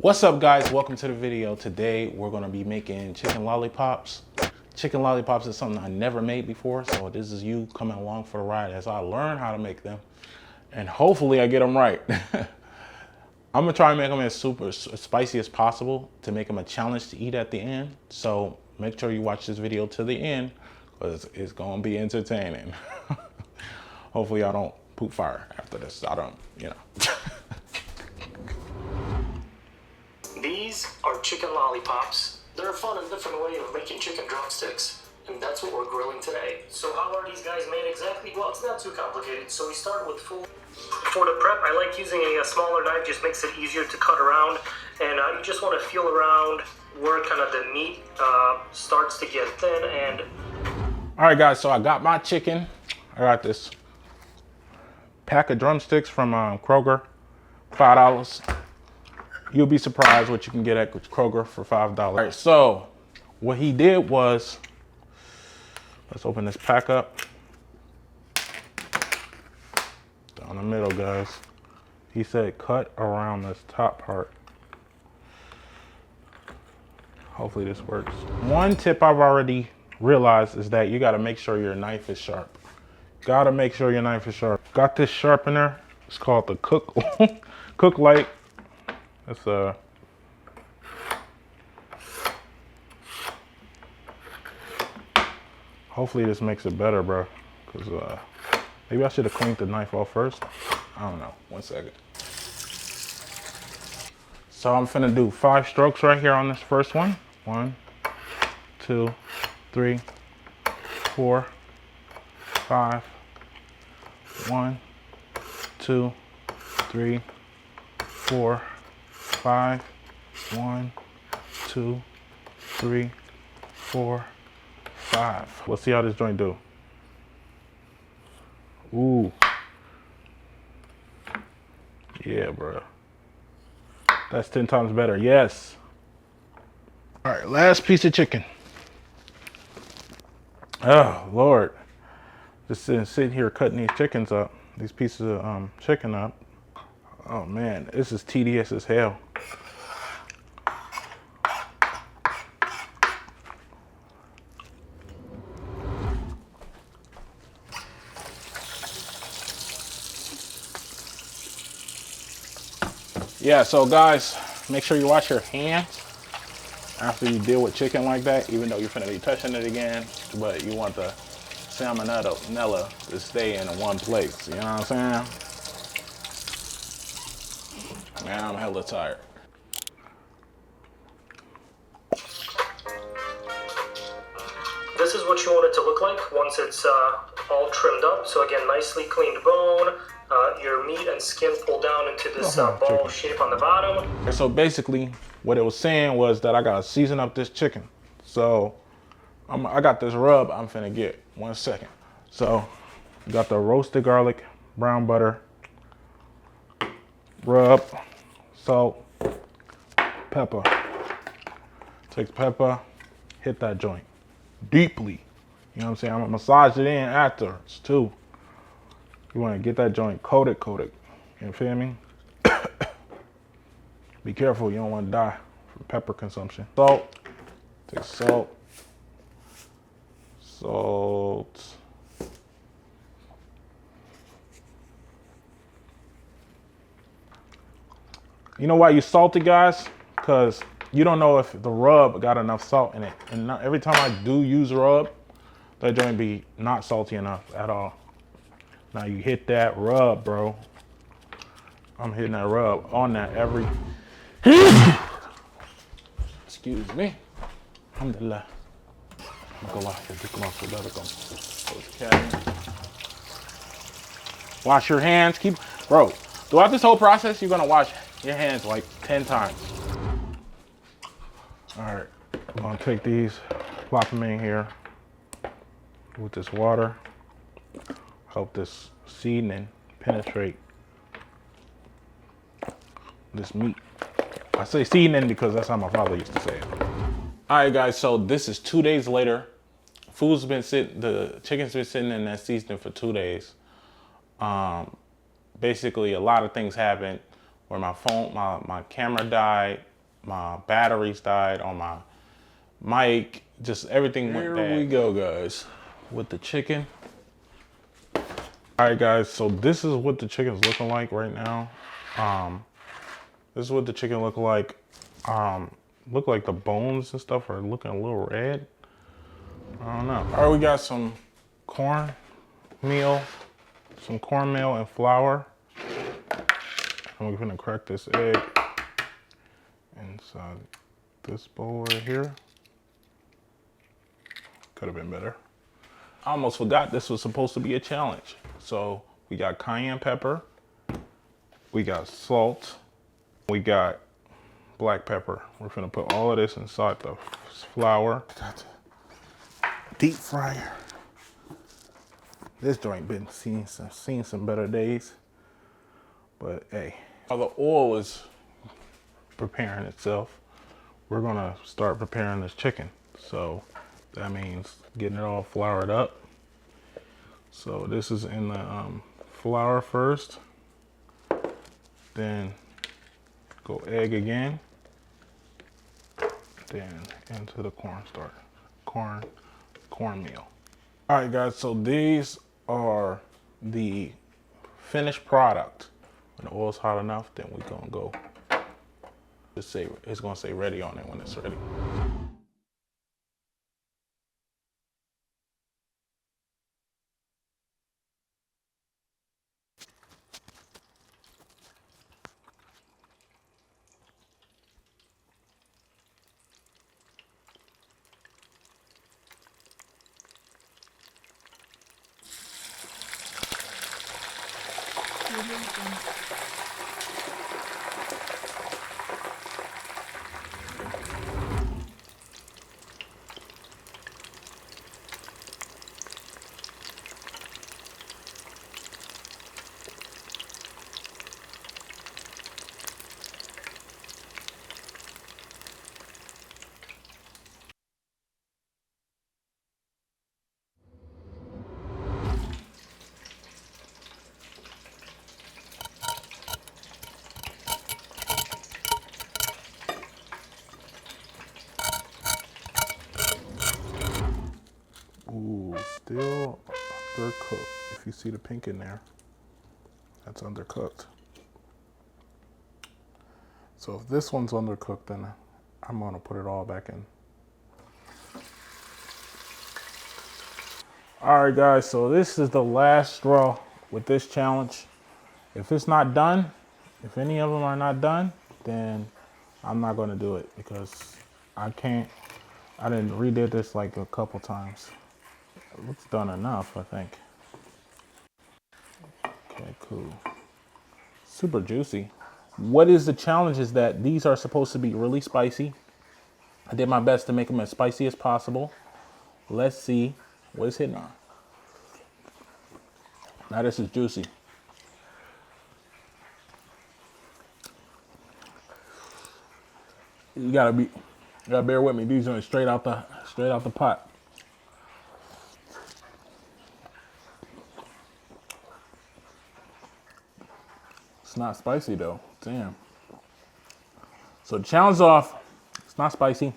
What's up, guys? Welcome to the video. Today we're going to be making chicken lollipops. Chicken lollipops is something I never made before, so this is you coming along for the ride as I learn how to make them, and hopefully I get them right. I'm gonna try and make them as super spicy as possible to make them a challenge to eat at the end. So make sure you watch this video to the end because it's gonna be entertaining. Hopefully I don't poop fire after this. I don't, These are chicken lollipops. They're a fun and different way of making chicken drumsticks, and that's what we're grilling today. So how are these guys made exactly? Well, it's not too complicated. So we start with for the prep, I like using a smaller knife, just makes it easier to cut around, and you just want to feel around where kind of the meat starts to get thin. And all right, guys, so I got my chicken. I got this pack of drumsticks from Kroger, $5. You'll be surprised what you can get at Kroger for $5. All right, so what he did was, let's open this pack up. Down the middle, guys. He said cut around this top part. Hopefully this works. One tip I've already realized is that you gotta make sure your knife is sharp. Gotta make sure your knife is sharp. Got this sharpener. It's called the Cook Light. It's hopefully this makes it better, bro. Cause maybe I should have cleaned the knife off first. I don't know. 1 second. So I'm finna do 5 strokes right here on this first one. 1, 2, 3, 4, 5. 1, 2, 3, 4, 5. 1, 2, 3, 4, 5. Let's see how this joint do. Ooh. Yeah, bro. That's 10 times better. Yes. All right, last piece of chicken. Oh, Lord. Just sitting here cutting these chickens up. These pieces of chicken up. Oh, man. This is tedious as hell. Yeah, so guys, make sure you wash your hands after you deal with chicken like that, even though you're finna be touching it again, but you want the salmonella to stay in one place, you know what I'm saying? Man, I'm hella tired. this is what you want it to look like once it's all trimmed up. So again, nicely cleaned bone. Your meat and skin pull down into this ball shape on the bottom. And so basically, what it was saying was that I gotta season up this chicken. So I got this rub I'm finna get. 1 second. So got the roasted garlic, brown butter, rub, salt, pepper. Take pepper, hit that joint deeply. You know what I'm saying? I'm gonna massage it in afterwards too. You want to get that joint coated. You feel me? Be careful, you don't want to die from pepper consumption. Salt. Take salt. Salt. You know why you salt it, guys? Because you don't know if the rub got enough salt in it. And every time I do use rub, that joint be not salty enough at all. Now you hit that rub, bro. I'm hitting that rub on that every. Excuse me. Alhamdulillah. Wash your hands. Bro, throughout this whole process, you're gonna wash your hands like 10 times. All right, I'm gonna take these, plop them in here with this water. Help this seasoning penetrate this meat. I say seasoning because that's how my father used to say it. All right, guys, so this is 2 days later. The chicken's been sitting in that seasoning for 2 days. Basically, a lot of things happened where my camera died, my batteries died on my mic, just everything went bad. Here we go, guys, with the chicken. All right, guys, so this is what the chicken's looking like right now. This is what the chicken look like. Look like the bones and stuff are looking a little red. I don't know. All right, we got some cornmeal and flour. And we're gonna crack this egg inside this bowl right here. Could have been better. I almost forgot this was supposed to be a challenge. So we got cayenne pepper, we got salt, we got black pepper. We're gonna put all of this inside the flour. Got the deep fryer. This joint been seen some better days, but hey, while the oil is preparing itself, we're gonna start preparing this chicken. So that means getting it all floured up. So this is in the flour first, then go egg again, then into the cornmeal. All right, guys, so these are the finished product. When the oil's hot enough, then we're gonna go, it's gonna say ready on it when it's ready. Ooh, still undercooked. If you see the pink in there, that's undercooked. So if this one's undercooked, then I'm gonna put it all back in. All right, guys, so this is the last straw with this challenge. If it's not done, if any of them are not done, then I'm not gonna do it because I didn't redid this like a couple times. It looks done enough, I think. Okay, cool. Super juicy. What is the challenge is that these are supposed to be really spicy. I did my best to make them as spicy as possible. Let's see what it's hitting on. Now this is juicy. You gotta bear with me. These are straight out the pot. It's not spicy though. Damn. So the challenge off. It's not spicy.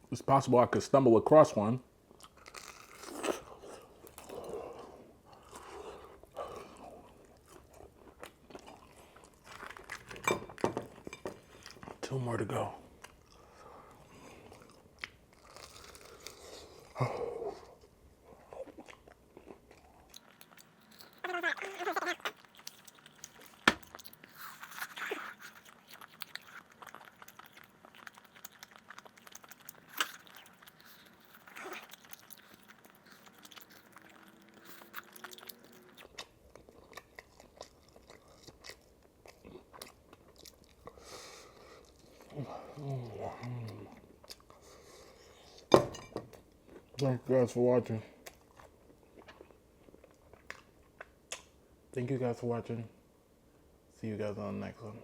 It's possible I could stumble across one. Two more to go. Thank you guys for watching. Thank you guys for watching. See you guys on the next one.